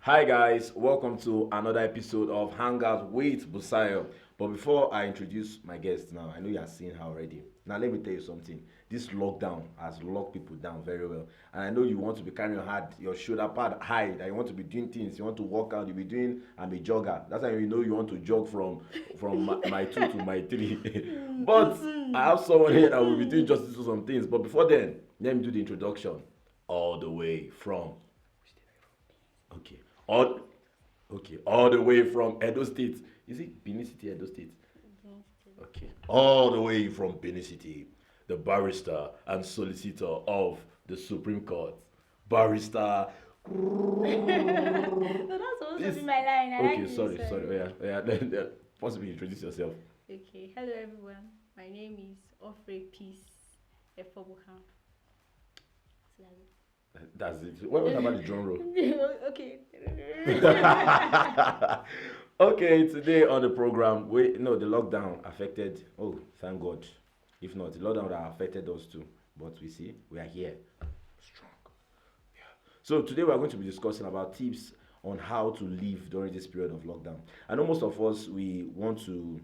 Hi guys, welcome to another episode of Hangout with Busayo. But before I introduce my guest now, I know you are seeing her already. Now let me tell you something. This lockdown has locked people down very well. And I know you want to be carrying your shoulder pad high, that you want to be doing things, you want to work out, you'll be doing I'm a jogger. That's how you know you want to jog from my two to my three. But I have someone here that will be doing justice to some things. But before then, let me do the introduction. All the way from Okay. All all the way from Edo State. Is it Benin City, Edo State? Okay. All the way from Benin City, the barrister and solicitor of the Supreme Court. Barrister. No, that's supposed to be my line. I Okay, like sorry, this. sorry. Then possibly introduce yourself. Okay, hello everyone. My name is Ofure Peace Efeovbokhan. So That's it. What about the drum roll? okay. Okay, today on the program, the lockdown affected. Oh, thank God. If not, the lockdown would have affected us too. But we are here, strong. Yeah. So today we are going to be discussing about tips on how to live during this period of lockdown. I know most of us we want to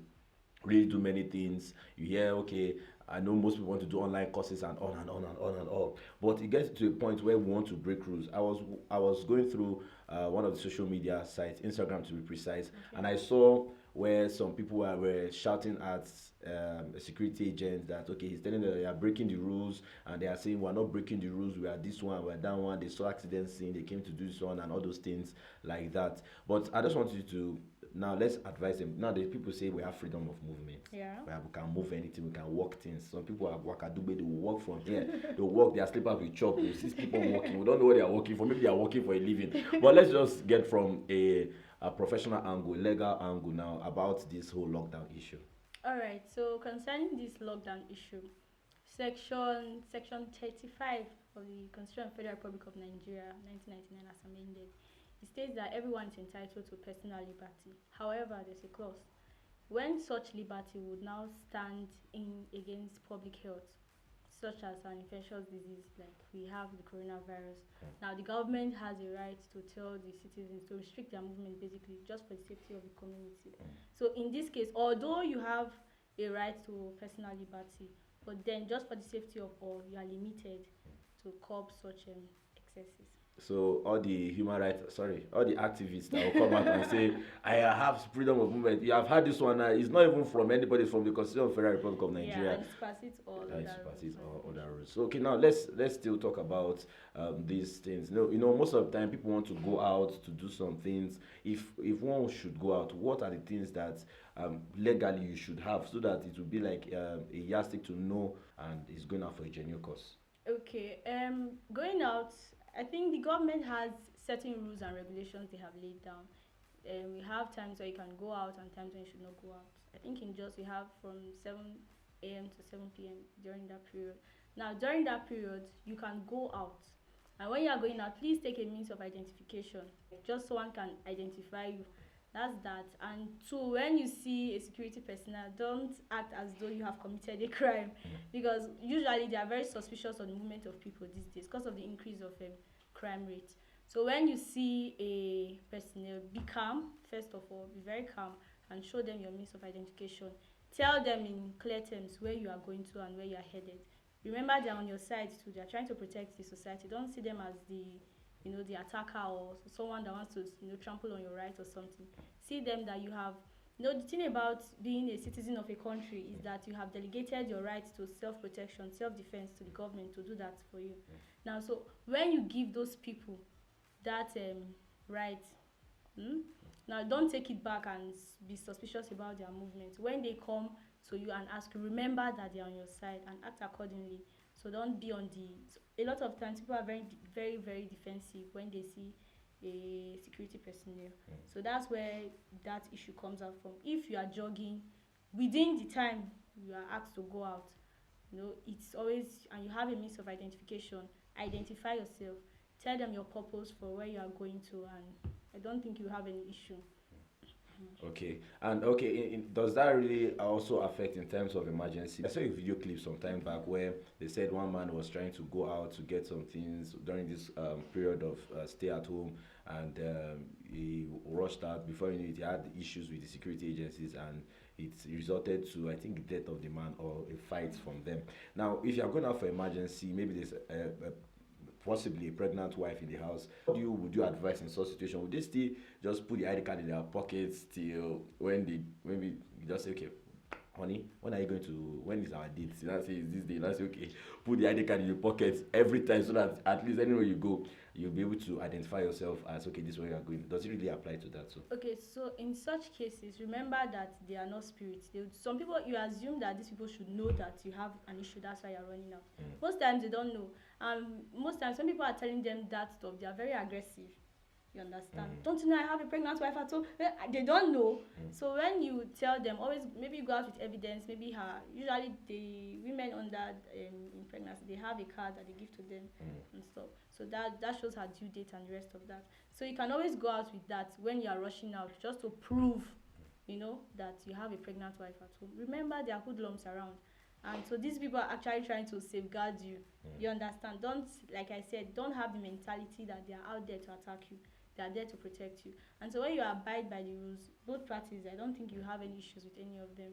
really do many things. You hear, okay, I know most people want to do online courses and on and on and on and on. But it gets to a point where we want to break rules. I was going through one of the social media sites, Instagram to be precise, and I saw where some people were shouting at a security agent that okay, he's telling them they are breaking the rules, and they are saying we're not breaking the rules, we are this one, we're that one. They saw accidents, scene, they came to do this one, and all those things like that. But I just want you to now let's advise them. Now the people say we have freedom of movement. Yeah. We can move anything, we can walk things. Some people are wakadube, they will walk from here. They will walk their slippers with chop. We see people walking. We don't know what they are working for. Maybe they are working for a living. But let's just get from a professional angle, legal angle now about this whole lockdown issue. All right. So concerning this lockdown issue, section 35 of the Constitution of the Federal Republic of Nigeria, 1999, as amended, it states that everyone is entitled to personal liberty. However, there's a clause. When such liberty would now stand in against public health, such as an infectious disease like we have the coronavirus. Now, the government has a right to tell the citizens to restrict their movement basically just for the safety of the community. So, in this case, although you have a right to personal liberty, but then just for the safety of all, you are limited to curb such excesses. So all the activists that will come out and say, I have freedom of movement. You have had this one. It's not even from anybody, it's from the Constitution of the Federal Republic of Nigeria. Yeah, and it supersedes all Other rules. So okay, now let's still talk about these things. Most of the time people want to go out to do some things. If one should go out, what are the things that legally you should have so that it will be like a yardstick to know and is going out for a genuine cause? Okay, going out, I think the government has certain rules and regulations they have laid down. We have times where you can go out and times when you should not go out. I think in just we have from 7 a.m. to 7 p.m. during that period. Now, during that period, you can go out. And when you are going out, please take a means of identification. Just so one can identify you. That's that. And two, when you see a security personnel, don't act as though you have committed a crime, because usually they are very suspicious of the movement of people these days because of the increase of crime rate. So when you see a personnel, be calm. First of all, be very calm and show them your means of identification. Tell them in clear terms where you are going to and where you are headed. Remember, they are on your side too. They are trying to protect the society. Don't see them as the attacker or someone that wants to trample on your right or something. See them that you have. The thing about being a citizen of a country is that you have delegated your right to self-protection, self-defense to the government to do that for you. Now, so when you give those people that right, now don't take it back and be suspicious about their movement. When they come to you and ask you, remember that they are on your side and act accordingly. So don't be on the. So a lot of times people are very, very, very defensive when they see a security personnel. So that's where that issue comes out from. If you are jogging within the time you are asked to go out, it's always, and you have a means of identification, identify yourself, tell them your purpose for where you are going to, and I don't think you have any issue. Okay, and okay, does that really also affect in terms of emergency? I saw a video clip some time back where they said one man was trying to go out to get some things during this period of stay at home, and he rushed out. Before you knew it, he had issues with the security agencies, and it resulted to, I think, the death of the man or a fight from them. Now, if you are going out for emergency, maybe there's a possibly a pregnant wife in the house. What would you advise in such situation? Would they still just put the ID card in their pockets till when they maybe just say, okay, honey, when are you going to, when is our date? You know, say it's this day. Let's say, okay, put the ID card in your pocket every time so that at least anywhere you go, you'll be able to identify yourself as, okay, this is where you are going. Does it really apply to that too? Okay, so in such cases, remember that they are not spirits. Some people, you assume that these people should know that you have an issue, that's why you're running out. Most times they don't know. Most times when people are telling them that stuff, they are very aggressive. You understand? Don't you know I have a pregnant wife at home? They don't know. So when you tell them, always maybe you go out with evidence. Maybe usually the women under in pregnancy, they have a card that they give to them and stuff. So that shows her due date and the rest of that. So you can always go out with that when you are rushing out, just to prove, that you have a pregnant wife at home. Remember, there are hoodlums around. And so these people are actually trying to safeguard you. You understand? Don't, like I said, don't have the mentality that they are out there to attack you. They are there to protect you. And so when you abide by the rules, both parties, I don't think you have any issues with any of them,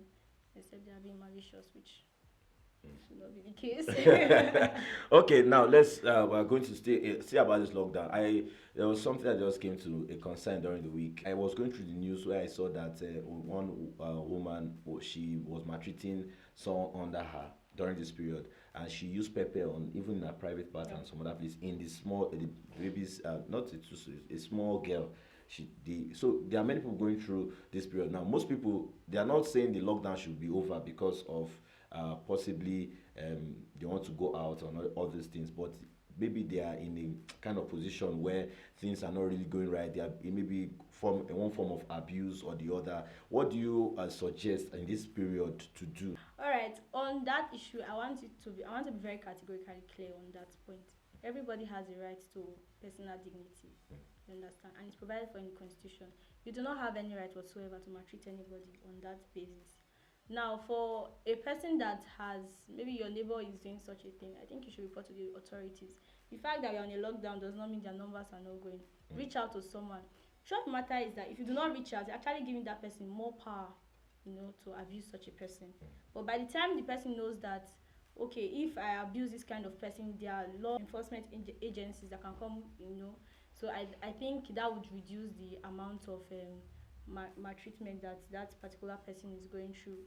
except they are being malicious, which should not be the case. Okay, now let's we're going to see about this lockdown. I There was something that just came to a concern during the week. I was going through the news where I saw that one woman, she was maltreating someone under her during this period, and she used pepper on even in her private part and some other place in the small the baby's not a small girl. So there are many people going through this period now. Most people, they are not saying the lockdown should be over because of possibly they want to go out and all these things, but maybe they are in a kind of position where things are not really going right. They are maybe from one form of abuse or the other. What do you suggest in this period to do? All right, on that issue, I want to be very categorically clear on that point. Everybody has a right to personal dignity. You understand? And it's provided for in the constitution. You do not have any right whatsoever to maltreat anybody on that basis. Now, for a person that has, maybe your neighbor is doing such a thing, I think you should report to the authorities. The fact that you're on a lockdown does not mean their numbers are not going. Reach out to someone. Truth of the matter is that if you do not reach out, you're actually giving that person more power, to abuse such a person. But by the time the person knows that, okay, if I abuse this kind of person, there are law enforcement agencies that can come. So I think that would reduce the amount of maltreatment that that particular person is going through.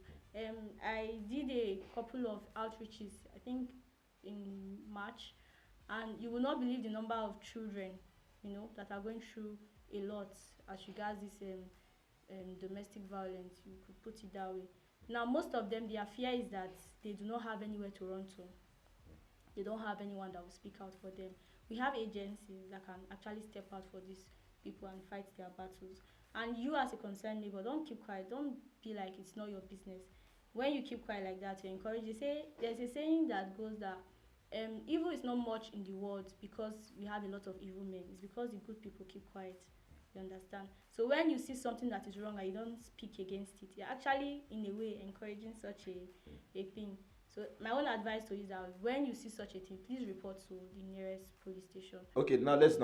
I did a couple of outreaches, I think in March, and you will not believe the number of children, that are going through a lot as regards this domestic violence. You could put it that way. Now, most of them, their fear is that they do not have anywhere to run to. They don't have anyone that will speak out for them. We have agencies that can actually step out for these people and fight their battles. And you, as a concerned neighbor, don't keep quiet. Don't be like it's not your business. When you keep quiet like that, you encourage. There's a saying that goes that evil is not much in the world because we have a lot of evil men. It's because the good people keep quiet. You understand? So when you see something that is wrong and you don't speak against it, you're actually, in a way, encouraging such a thing. So my own advice to you is that when you see such a thing, please report to the nearest police station. Okay, now let's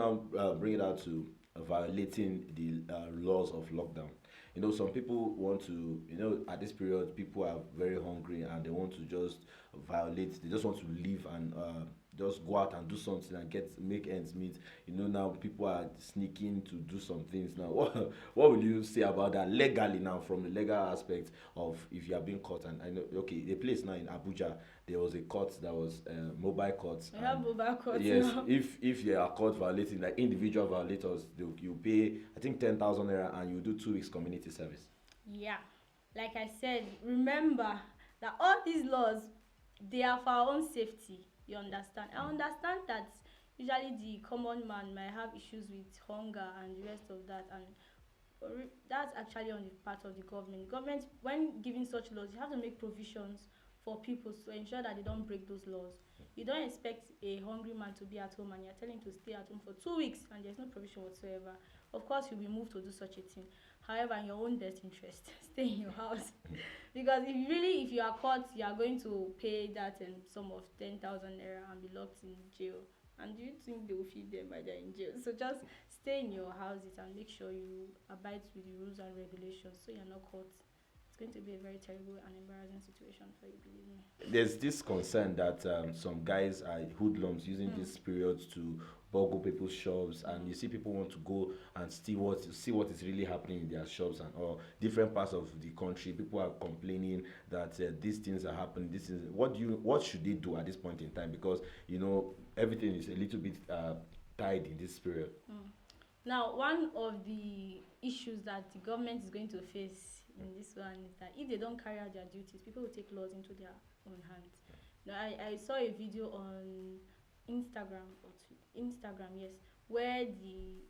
bring it out to violating the laws of lockdown. Some people want to, at this period, people are very hungry and they want to just they just want to leave and just go out and do something and make ends meet. Now people are sneaking to do some things now. What will you say about that legally now, from the legal aspect of if you are being caught? And I know, okay, the place now in Abuja, there was a court that was mobile court. We have mobile courts Yes, now. if you are caught violating, like individual violators, you pay, I think, 10,000 naira, and you do 2 weeks community service. Yeah, like I said, remember that all these laws, they are for our own safety. You understand? I understand that usually the common man might have issues with hunger and the rest of that, and that's actually on the part of the government. Government, when giving such laws, you have to make provisions for people to ensure that they don't break those laws. You don't expect a hungry man to be at home and you're telling him to stay at home for 2 weeks and there's no provision whatsoever. of course you'll be moved to do such a thing. However, in your own best interest, stay in your house. Because if you are caught, you are going to pay that sum of 10,000 naira and be locked in jail. And do you think they will feed them while they're in jail? So just stay in your houses and make sure you abide with the rules and regulations so you're not caught. It's going to be a very terrible and embarrassing situation for you, believe me. There's this concern that some guys are hoodlums using this period to boggle people's shops, and you see people want to go and see what is really happening in their shops and or different parts of the country. People are complaining that these things are happening. This is what should they do at this point in time, because everything is a little bit tied in this period. Now, one of the issues that the government is going to face in this one is that if they don't carry out their duties, people will take laws into their own hands. Now, I saw a video on Instagram, yes, where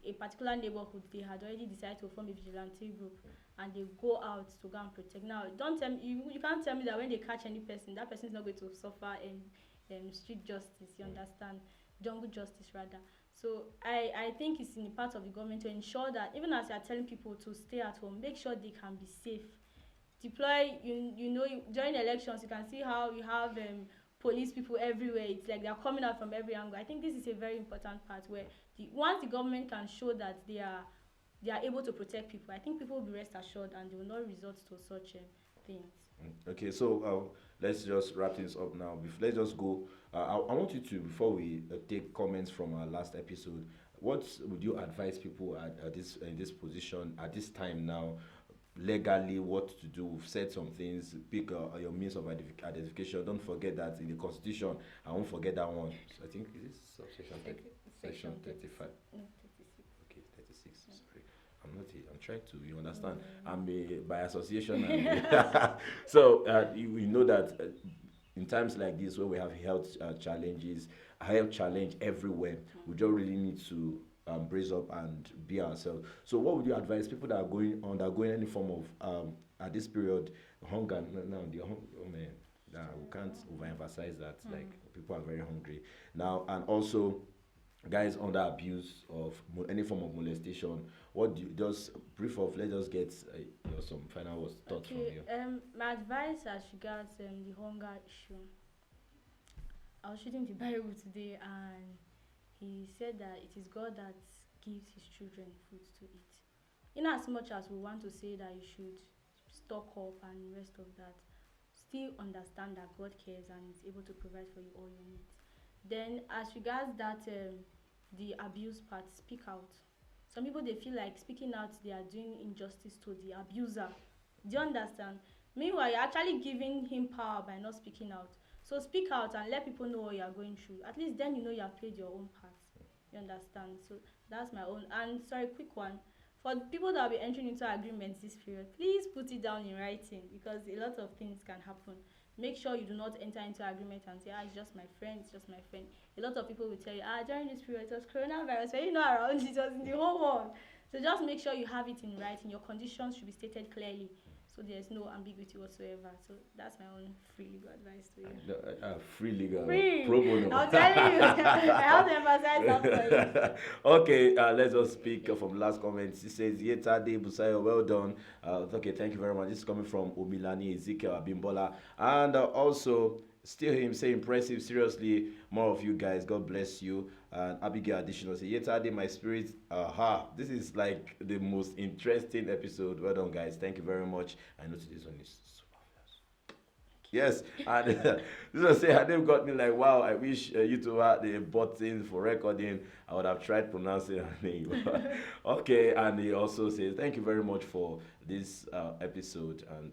a particular neighborhood, they had already decided to form a vigilante group, and they go out to go and protect. Now, don't tell me you can't tell me that when they catch any person, that person is not going to suffer street justice. You understand? Jungle justice rather. So I think it's in the part of the government to ensure that even as you are telling people to stay at home, make sure they can be safe. Deploy, during elections, you can see how you have police people everywhere. It's like they are coming out from every angle. I think this is a very important part where once the government can show that they are able to protect people, I think people will be rest assured and they will not resort to such things. Okay, so let's just wrap things up now. Let's just go. I want you to, before we take comments from our last episode, what would you advise people at this in this position at this time now, legally, what to do? We've said some things. Pick your means of identification. Don't forget that in the Constitution. I won't forget that one. So I think is this subsection section 35. No, 36. Okay, 36. Sorry. I'm trying to, you understand? I'm by association. So we know that in times like this, where we have health challenges, health challenge everywhere, we don't really need to brace up and be ourselves. So, what would you advise people that are undergoing any form of at this period hunger? Now, oh man, we can't overemphasize that. Like people are very hungry now, and also guys under abuse of any form of molestation. What do you just brief of? Let's just get some final thoughts from you. My advice as regards the hunger issue. I was reading the Bible today, and he said that it is God that gives his children food to eat. In as much as we want to say that you should stock up and rest of that, still understand that God cares and is able to provide for you all your needs. Then as regards that the abuse part, speak out. Some people, they feel like speaking out, they are doing injustice to the abuser. Do you understand? Meanwhile, you're actually giving him power by not speaking out. So speak out and let people know what you are going through. At least then you know you have played your own part. You understand? So that's my own. And sorry, quick one. For people that will be entering into agreements this period, please put it down in writing, because a lot of things can happen. Make sure you do not enter into agreement and say, it's just my friend, it's just my friend. A lot of people will tell you, during this period, it was coronavirus, when you're not around, it was in the whole world. So just make sure you have it in writing. Your conditions should be stated clearly, so there's no ambiguity whatsoever. So that's my own free legal advice to you. Free legal. Free. Pro bono. I'm telling you, I have to emphasize that for you. Okay, let's just speak from last comments. He says, Yetade Busayo, well done. Okay, thank you very much. This is coming from Omilani Ezekiel Abimbola. And also, still him say impressive, seriously, more of you guys, God bless you. And Abigail additional say, Yetade, my spirit, this is like the most interesting episode. Well done, guys. Thank you very much. I know today's one is super fast. Yes, and this was say her name got me like, wow, I wish you two had the button for recording. I would have tried pronouncing her name. Okay, and he also says, thank you very much for this episode, and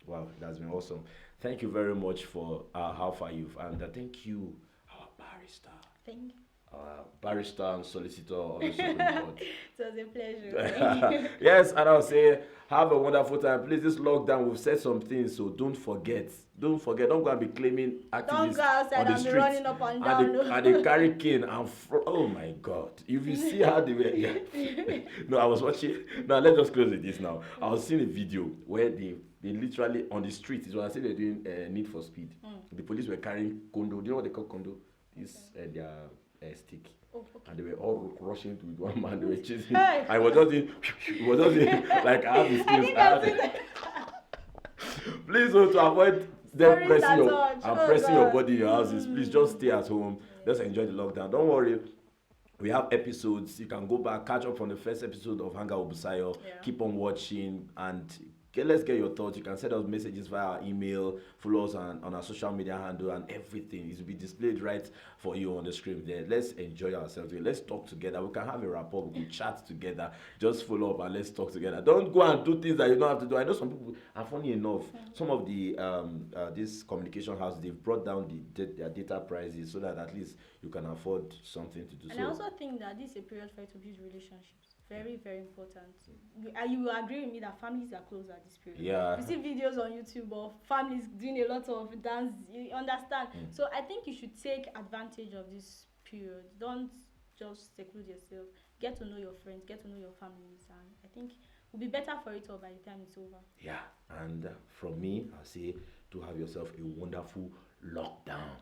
wow, that's been awesome. Thank you very much for how far you've, and thank you, our barrister. Thank you. Barrister and solicitor on the Supreme Court. It was a pleasure. Yes, and I'll say, have a wonderful time. Please, this lockdown, we've said some things, so don't forget. Don't go and be claiming activists. Don't go outside and be running up and down. And they carry cane and oh my God. If you see how they were, yeah. No, I was watching. Now, let's just close with this now. I was seeing a video where they literally, on the street, is what I say they're doing Need for Speed. The police were carrying condo. Do you know what they call condo? This, their stick. Oh, okay. And they were all rushing to with one man. They were chasing. Hey. I was just in, was just in, like I have the skills. think I've seen that. Please, to avoid them Stories pressing that your touch. and Oh, pressing your God. body in your houses, please just stay at home. Just enjoy the lockdown. Don't worry. We have episodes. You can go back, catch up on the first episode of Hangout with Busayo. Yeah. Keep on watching and let's get your thoughts. You can send us messages via our email, follow us on our social media handle, and everything is will be displayed right for you on the screen there. Let's enjoy ourselves. Let's talk together. We can have a rapport. We can chat together. Just follow up and let's talk together. Don't go and do things that you don't have to do. I know some people are funny enough. Some of the this communication house, they've brought down their data prices so that at least you can afford something to do. And I also think that this is a period for you to build relationships. Very, very important. You will agree with me that families are close at this period. Yeah. You see videos on YouTube of families doing a lot of dance. You understand? So I think you should take advantage of this period. Don't just seclude yourself. Get to know your friends. Get to know your families. And I think it will be better for it all by the time it's over. Yeah. And from me, I'll say to have yourself a wonderful lockdown.